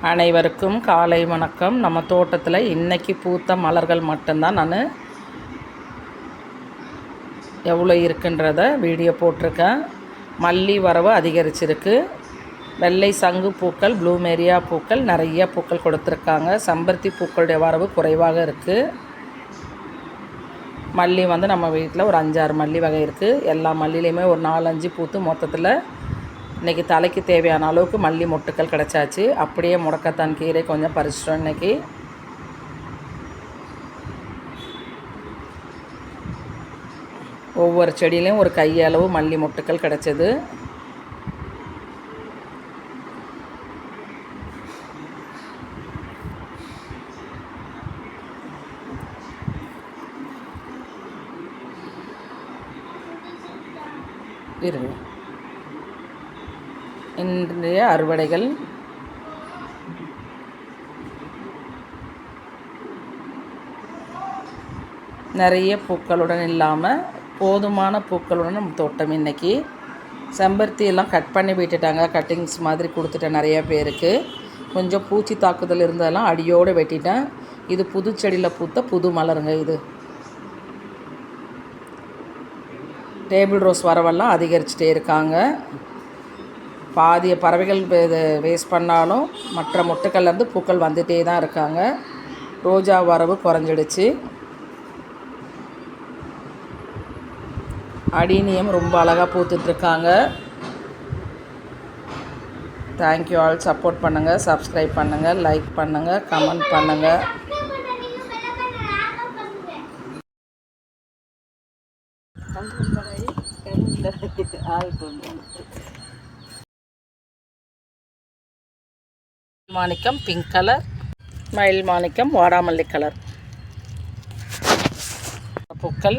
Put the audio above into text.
அனைவருக்கும் காலை வணக்கம். நம்ம தோட்டத்தில் இன்றைக்கி பூத்த மலர்கள் மட்டும்தான் நான் எவ்வளோ இருக்குன்றத வீடியோ போட்டிருக்கேன். மல்லி வரவு அதிகரிச்சிருக்கு. வெள்ளை சங்கு பூக்கள், ப்ளூமேரியா பூக்கள் நிறைய பூக்கள் கொடுத்துருக்காங்க. செம்பருத்தி பூக்களுடைய வரவு குறைவாக இருக்குது. மல்லி நம்ம வீட்டில் ஒரு 5-6 மல்லி வகை இருக்குது. எல்லா மல்லிலையுமே ஒரு 4-5 பூத்து மொத்தத்தில் இன்றைக்கி தலைக்கு தேவையான அளவுக்கு மல்லி மொட்டுக்கள் கிடச்சாச்சு. அப்படியே முடக்கத்தான் கீரை கொஞ்சம் பறிச்சிட்டோம். இன்றைக்கி ஒவ்வொரு செடியிலையும் ஒரு கையளவு மல்லி மொட்டுக்கள் கிடச்சிது. இருங்க, இன்றைய அறுவடைகள் நிறைய பூக்களுடன் இல்லாமல் போதுமான பூக்களுடன் நம்ம தோட்டம். இன்றைக்கி செம்பருத்தி எல்லாம் கட் பண்ணி விட்டுட்டாங்க. கட்டிங்ஸ் மாதிரி கொடுத்துட்டேன் நிறைய பேருக்கு. கொஞ்சம் பூச்சி தாக்குதல் இருந்ததெல்லாம் அடியோடு வெட்டிட்டேன். இது புது செடியில் பூத்த புது மலருங்க. இது டேபிள் ரோஸ் வரவெல்லாம் அதிகரிச்சுட்டே இருக்காங்க. பாதிய பறவைகள் வேஸ்ட் பண்ணாலும் மற்ற மொட்டுக்கள்லேருந்து பூக்கள் வந்துகிட்டே தான் இருக்காங்க. ரோஜா வரவு குறைஞ்சிடுச்சு. அடீனியம் ரொம்ப அழகாக பூத்துட்ருக்காங்க. Thank you all. சப்போர்ட் பண்ணுங்கள், சப்ஸ்கிரைப் பண்ணுங்கள், லைக் பண்ணுங்கள், கமெண்ட் பண்ணுங்கள். மாணிக்கம் பிங்க் கலர், மயில் மாணிக்கம் வாடாமல்லி கலர் பூக்கள்.